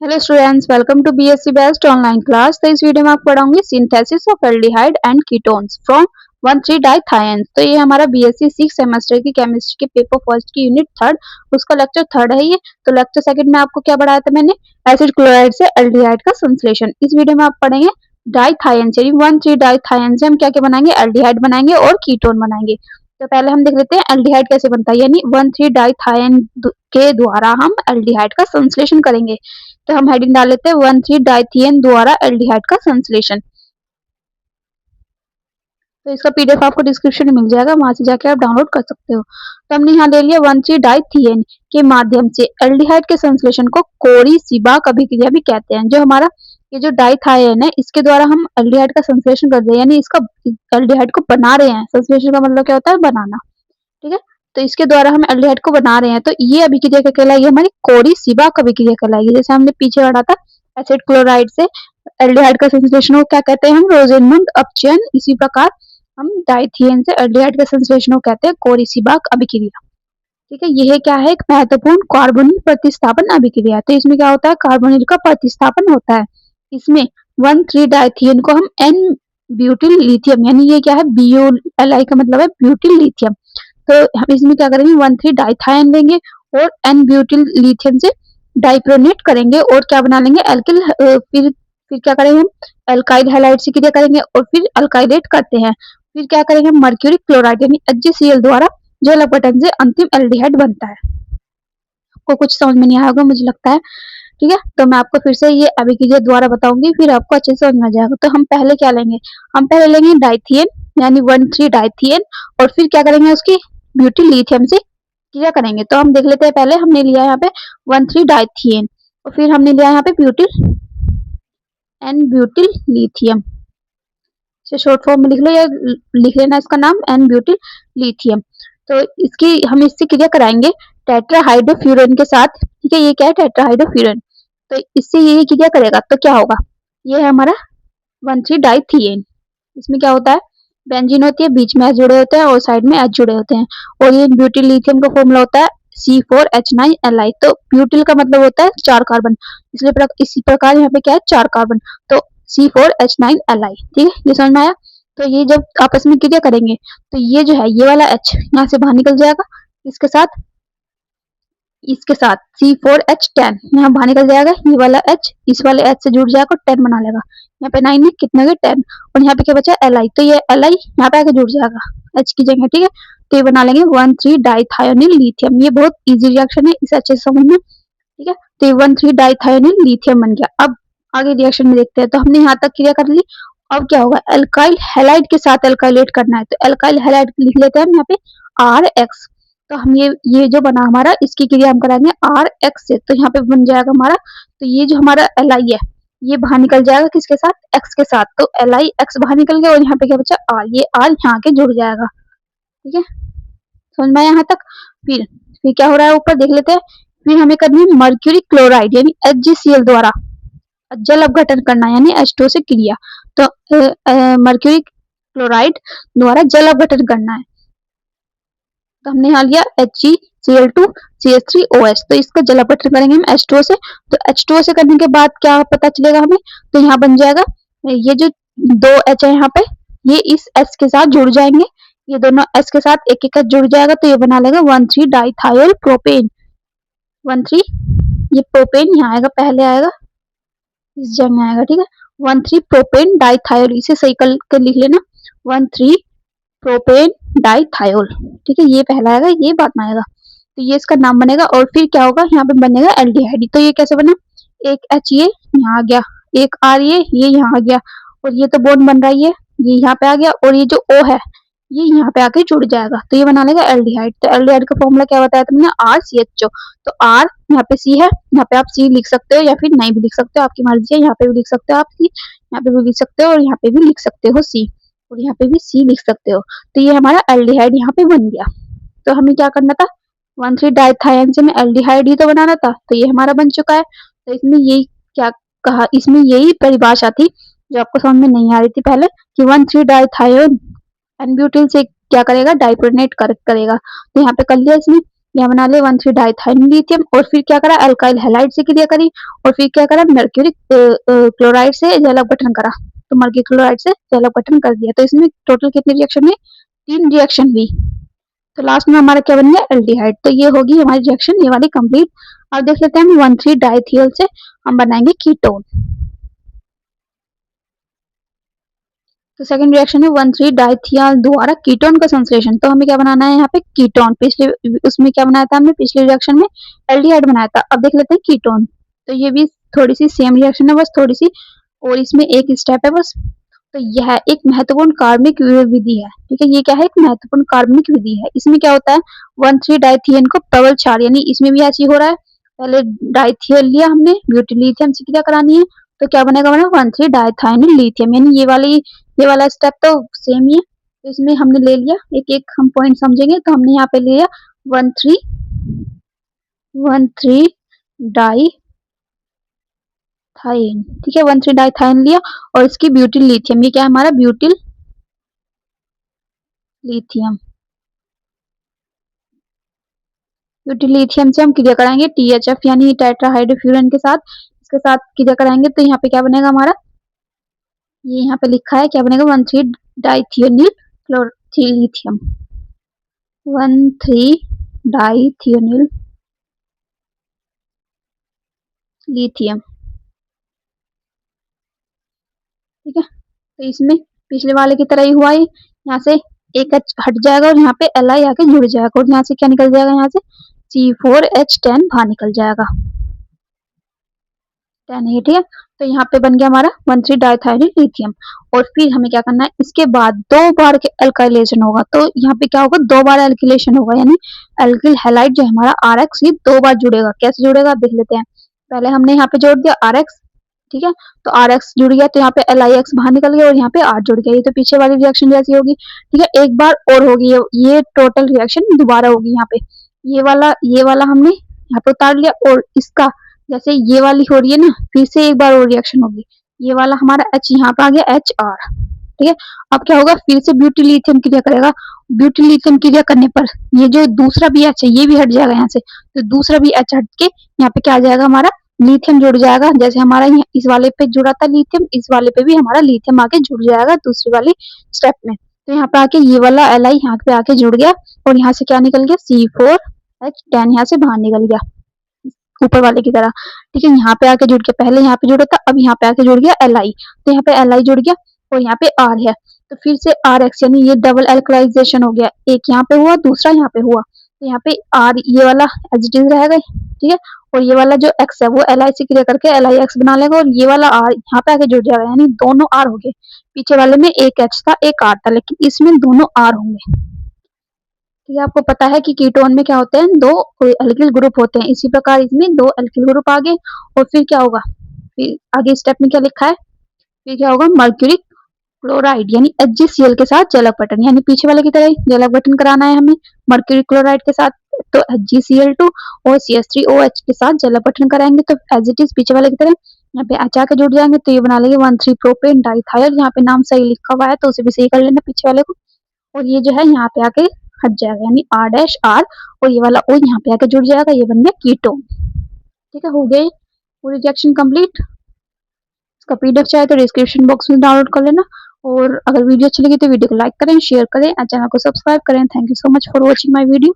Hello students, welcome to BSc best online class. तो इस video में आपको पढ़ाऊंगी synthesis of aldehyde and ketones from 1,3-डाइथायंस। तो ये हमारा बीएससी 6 सेमेस्टर की केमिस्ट्री के पेपर फर्स्ट की यूनिट थर्ड, उसका लेक्चर थर्ड है ये। तो लेक्चर सेकंड में आपको क्या पढ़ाया था मैंने, एसिड क्लोराइड से एल्डिहाइड का संश्लेषण। इस वीडियो में आप पढ़ेंगे डाइथायंस, यानी 1,3-डाइथायंस से हम क्या क्या बनाएंगे, एल्डिहाइड बनाएंगे और कीटोन बनाएंगे। तो पहले हम देख लेते हैं एल्डिहाइड कैसे बनता है, यानी 1,3-डाइथायन के द्वारा हम एल्डिहाइड का संश्लेषण करेंगे। तो हम हेडिंग डाल लेते हैं 1,3-डाइथियन द्वारा एल्डिहाइड का संश्लेषण। तो इसका पीडीएफ आपको डिस्क्रिप्शन में मिल जाएगा, वहां से जाके आप डाउनलोड कर सकते हो। तो हमने यहाँ ले लिया 1,3-डाइथियन के माध्यम से एल्डिहाइड के संश्लेषण को कोरी-सीबाक अभिक्रिया भी कहते हैं। जो हमारा ये जो डाइथायन है, इसके द्वारा हम एल्डिहाइड का संश्लेषण कर रहे हैं, यानी इसका एल्डिहाइड को बना रहे हैं। संश्लेषण का मतलब क्या होता है, बनाना। ठीक है, तो इसके द्वारा हम एल्डिहाइड को बना रहे हैं, तो ये अभिक्रिया क्या कहलाएगी, हमारी कोरी-सीबाक अभिक्रिया कहलाएगी। जैसे हमने पीछे पढ़ा था एसिड क्लोराइड से एल्डिहाइड का संश्लेषण को क्या कहते हैं, हम रोजेनमुंड अपचयन। इसी प्रकार हम डाइथियन से एल्डिहाइड का संश्लेषण को कहते हैं कोरी-सीबाक अभिक्रिया। ठीक है, यह क्या है, एक महत्वपूर्ण कार्बोनिल प्रतिस्थापन अभिक्रिया। तो इसमें क्या होता है, कार्बोनिल का प्रतिस्थापन होता है। इसमें 1,3-डाइथियन को हम एन ब्यूटिल लिथियम, यानी ये क्या है, BuLi का मतलब है ब्यूटिल लिथियम। तो हम इसमें क्या करेंगे, 1,3-डाइथायन लेंगे और एन ब्यूटिल लिथियम से डाइप्रोनेट करेंगे और क्या बना लेंगे, एल्किल। फिर क्या करेंगे, हम एल्काइल हैलाइड से क्रिया करेंगे और फिर अल्काइलेट करते हैं। फिर क्या करेंगे, हम मर्क्यूरी क्लोराइड यानी HgCl द्वारा जल अपघटन से अंतिम एल्डिहाइड बनता है। आपको कुछ समझ में नहीं आया होगा मुझे लगता है। ठीक है, तो मैं आपको फिर से ये अभिक्रिया द्वारा बताऊंगी, फिर आपको अच्छे से समझ में आ जाएगा। तो हम पहले क्या लेंगे, हम पहले लेंगे डाइथियन यानी 1,3-डाइथियन और फिर क्या करेंगे, उसकी ब्यूटिल लिथियम से क्रिया करेंगे। तो हम देख लेते हैं, पहले हमने लिया यहाँ पे 1,3-डाइथियन और फिर हमने लिया यहाँ पे ब्यूटिल एन ब्यूटिल लिथियम। इसे शॉर्ट फॉर्म में लिख लो या लिख लेना इसका नाम, एन ब्यूटिल लिथियम। तो इसकी हम इससे क्रिया कराएंगे टेट्राहाइड्रोफ्यूरन के साथ। ठीक है, ये क्या है, टेट्राहाइड्रोफ्यूरन। तो इससे ये क्रिया करेगा तो क्या होगा, ये है हमारा 1,3-डाइथियन। इसमें क्या होता है, बेंजीन होती है, बीच में एच जुड़े होते हैं और साइड में एच जुड़े होते हैं। और ये ब्यूटिल लिथियम का फॉर्मूला होता है C4H9Li। तो ब्यूटिल का मतलब होता है 4 कार्बन, इसलिए इसी प्रकार यहाँ पे क्या है, 4 कार्बन। तो C4H9Li। ठीक है, ये समझ में आया। तो ये जब आपस में क्रिया करेंगे तो ये जो है, ये वाला H यहाँ से बाहर निकल जाएगा, इसके साथ C4H10 यहाँ बाहर निकल जाएगा, ये वाला H इस वाले H से जुड़ जाएगा, 10 बना लेगा। यहाँ पे 9 है, कितना गया 10, और यहाँ पे क्या बचा Li। तो ये Li यहाँ पे आके जुड़ जाएगा H की जगह। ठीक है, तो ये बना लेंगे 1,3-डाइथायोनिल लिथियम। ये बहुत इजी रिएक्शन है, इसे अच्छे से समझना। ठीक है, तो ये 1,3-डाइथायोनिल लिथियम बन गया। अब आगे रिएक्शन में देखते हैं। तो हमने यहाँ तक क्रिया कर ली, अब क्या होगा, एल्काइल हैलाइड के साथ एल्काइलेट करना है। तो एल्काइल हैलाइड लिख लेते हैं हम यहाँ पे RX। तो हम ये जो बना हमारा, इसकी क्रिया हम कराएंगे RX से। तो यहाँ पे बन जाएगा हमारा, तो ये जो हमारा Li है, ये बाहर निकल जाएगा किसके साथ, X के साथ। तो LiX बाहर निकल गया और यहाँ पे क्या बचा R, ये R यहाँ के जुड़ जाएगा। ठीक है, समझ में आया यहाँ तक। फिर क्या हो रहा है, ऊपर देख लेते हैं। फिर हमें करनी है मर्क्यूरी क्लोराइड यानी HgCl द्वारा जल अपघटन करना, यानी H2 से क्रिया। तो मर्क्यूरी क्लोराइड द्वारा जल अपघटन करना है। तो हमने यहाँ लिया HgCl2CH3OH। तो इसका जल अपघटन करेंगे हम H2O से। तो H2O से करने के बाद क्या पता चलेगा हमें, तो यहाँ बन जाएगा, ये जो 2 H है यहाँ पे, ये इस H के साथ जुड़ जाएंगे, ये दोनों H के साथ एक एक H जुड़ जाएगा। तो ये बना लेगा 1,3-डाइथायोल प्रोपेन। 13 ये प्रोपेन यहाँ आएगा, पहले आएगा इस जगह में आएगा। ठीक है, 13 प्रोपेन डाइथायोल, इसे सही कर लिख लेना, 13 प्रोपेन डाइथायोल। ठीक है, ये पहला आएगा, ये बाद में आएगा। तो ये इसका नाम बनेगा और फिर क्या होगा, यहाँ पे बनेगा एल्डिहाइड। तो ये कैसे बना, एक H ये यहाँ आ गया, एक R ये यहाँ आ गया, और ये तो बॉन्ड बन रहा है, ये यहाँ पे आ गया, और ये जो O है ये यहाँ पे आके जुड़ जाएगा। तो ये बना लेगा एल्डिहाइड। तो एल्डिहाइड का फॉर्मूला क्या बताया तुमने, RCHO। तो R यहाँ पे C है, यहाँ पे आप C लिख सकते हो या फिर नहीं भी लिख सकते हो, आपकी मर्जी है। यहाँ पे भी लिख सकते हो आप C, यहाँ पे भी लिख सकते हो और यहाँ पे भी लिख सकते हो C, और यहाँ पे भी C लिख सकते हो। तो ये हमारा एल्डिहाइड यहाँ पे बन गया। तो हमें क्या करना था, 1,3-डाइथायन से में एल्डिहाइड ही तो बनाना था। तो ये हमारा बन चुका है। तो इसमें यही क्या कहा, इसमें यही परिभाषा थी जो आपको समझ में नहीं आ रही थी पहले, कि 1,3-डाइथायोन एन ब्यूटिल से क्या करेगा, डाइप्रोनेट करेगा। तो यहाँ पे कर लिया इसने। यहाँ बना लिया 1,3 डाइथाइन लिथियम और फिर क्या करा अल्काइल हैलाइड से क्रिया करी और फिर क्या करा मर्क्यूरिक क्लोराइड से जल अपघटन करा तो मर्क्यूरिक क्लोराइड से जल अपघटन कर दिया। तो इसमें टोटल कितनी रिएक्शन हुई? 3 रिएक्शन हुई। तो लास्ट में हमारा क्या बन गया एल्डिहाइड। तो ये होगी हमारी रिएक्शन ये वाली कंप्लीट। अब देख लेते हैं हम 1,3 डाइथियल से हम बनाएंगे कीटोन। तो सेकंड रिएक्शन है 1,3 डाइथियल द्वारा कीटोन का संश्लेषण। तो हमें क्या बनाना है यहाँ पे कीटोन। पिछले उसमें क्या बनाया था हमने पिछले रिएक्शन में एल्डिहाइड बनाया था। अब देख लेते हैं कीटोन। तो ये भी थोड़ी सी सेम रिएक्शन है बस थोड़ी सी और इसमें एक स्टेप है बस। तो यह एक महत्वपूर्ण कार्बनिक विधि है। ठीक है ये क्या है एक महत्वपूर्ण कार्बनिक विधि है। इसमें क्या होता है 1,3 डाइथियन को प्रबल क्षार यानी इसमें भी ऐसे ही हो रहा है। पहले डाइथियल लिया हमने ब्यूटिल लिथियम से क्रिया करानी है तो क्या बनेगा हमारा 1,3 डाइथाइनिल लिथियम यानी ये वाला स्टेप तो सेम ही है। तो इसमें हमने ले लिया एक एक हम पॉइंट समझेंगे तो हमने यहाँ पे लिया 1,3 डाइथाइन। ठीक है 1,3 डाइथाइन लिया और इसकी ब्यूटिल लिथियम ये क्या है हमारा ब्यूटिल लिथियम। ब्यूटिल लिथियम से हम क्रिया कराएंगे THF यानी टेट्राहाइड्रोफ्यूरन के साथ इसके साथ क्रिया कराएंगे तो यहाँ पे क्या बनेगा हमारा ये यहाँ पे लिखा है क्या बनेगा 1,3 डाइथियोनिल लिथियम 1,3 डाइथियोनिल लिथियम। ठीक है तो इसमें पिछले वाले की तरह ही हुआ है यहाँ से एक H हट जाएगा और यहाँ पे Li आके जुड़ जाएगा और यहाँ से क्या निकल जाएगा यहाँ से C4H10 बाहर निकल जाएगा 10 है। ठीक है तो यहाँ पे बन गया हमारा 1,3 डाइथाइनिल लिथियम और फिर हमें क्या करना है इसके बाद 2 बार के अल्काइलेशन होगा। तो यहाँ पे क्या होगा 2 बार अल्किलेशन होगा यानी अल्किल हैलाइड जो हमारा RX ये 2 बार जुड़ेगा। कैसे जुड़ेगा देख लेते हैं। पहले हमने यहाँ पे जोड़ दिया RX। ठीक है तो RX जुड़ गया तो यहाँ पे LIX बाहर निकल गया और यहाँ पे R जुड़ गया। ये तो पीछे वाली रिएक्शन जैसी होगी। ठीक है एक बार और होगी ये टोटल रिएक्शन दोबारा होगी। यहाँ पे ये वाला हमने यहाँ पे उतार लिया और इसका जैसे ये वाली हो रही है ना फिर से एक बार और रिएक्शन होगी। ये वाला हमारा H यहाँ पे आ गया HR। ठीक है अब क्या होगा फिर से ब्यूटिल लिथियम क्रिया करेगा। ब्यूटिल लिथियम क्रिया करने पर ये जो दूसरा भी H है ये भी हट जाएगा यहाँ से तो दूसरा भी H हट के यहाँ पे क्या आ जाएगा हमारा लिथियम जुड़ जाएगा। जैसे हमारा इस वाले पे जुड़ा था लिथियम इस वाले पे भी हमारा लिथियम आके जुड़ जाएगा दूसरी वाली स्टेप में। तो यहाँ पे आके ये वाला Li यहाँ पे आके जुड़ गया और यहाँ से क्या निकल गया C4H10 यहाँ से बाहर निकल गया ऊपर वाले की तरह। ठीक है यहाँ पे आके जुड़ गया पहले यहाँ पे जुड़ा था अब यहाँ पे आके जुड़ गया Li तो यहाँ पे Li जुड़ गया और यहाँ पे R है तो फिर से RX यानी ये डबल एल्कलाइजेशन हो गया। एक यहाँ पे हुआ दूसरा यहाँ पे हुआ तो यहाँ पे R ये वाला एज इट इज रहेगा। ठीक है और ये वाला जो X है वो Li से क्रिया करके LIX बना लेगा और ये वाला R यहाँ पे आके जुड़ जाएगा यानी दोनों R हो गए। पीछे वाले में एक H था एक R था लेकिन इसमें दोनों R होंगे। ठीक है आपको पता है कि कीटोन में क्या होते हैं 2 अल्किल ग्रुप होते हैं। इसी प्रकार इसमें 2 अल्किल ग्रुप आ गए और फिर क्या होगा फिर आगे स्टेप में क्या लिखा है फिर क्या होगा मर्क्यूरिक क्लोराइड यानी HgCl के साथ जल अपघटन यानी पीछे वाले की तरह जल अपघटन कराना है हमें मर्क्यूरिक क्लोराइड के साथ तो HgCl2 और CH3OH के साथ जल अपघटन कराएंगे तो एज इट इज पीछे वाले की तरह यहाँ पे अच्छा के जुड़ जाएंगे तो ये बना लेंगे 1,3 प्रोपेन डाइथाइल। यहाँ पे नाम सही लिखा हुआ है तो उसे भी सही कर लेना पीछे वाले को और ये जो है यहाँ पे आके हट जाएगा यानी R' और ये वाला O यहाँ पे आके जुड़ जाएगा ये बन गया कीटोन। ठीक है हो गई पूरी रिएक्शन कंप्लीट। इसका PDF चाहे तो डिस्क्रिप्शन बॉक्स में डाउनलोड कर लेना और अगर वीडियो अच्छी लगी तो वीडियो को लाइक करें शेयर करें और चैनल को सब्सक्राइब करें। Thank you so much for watching my video.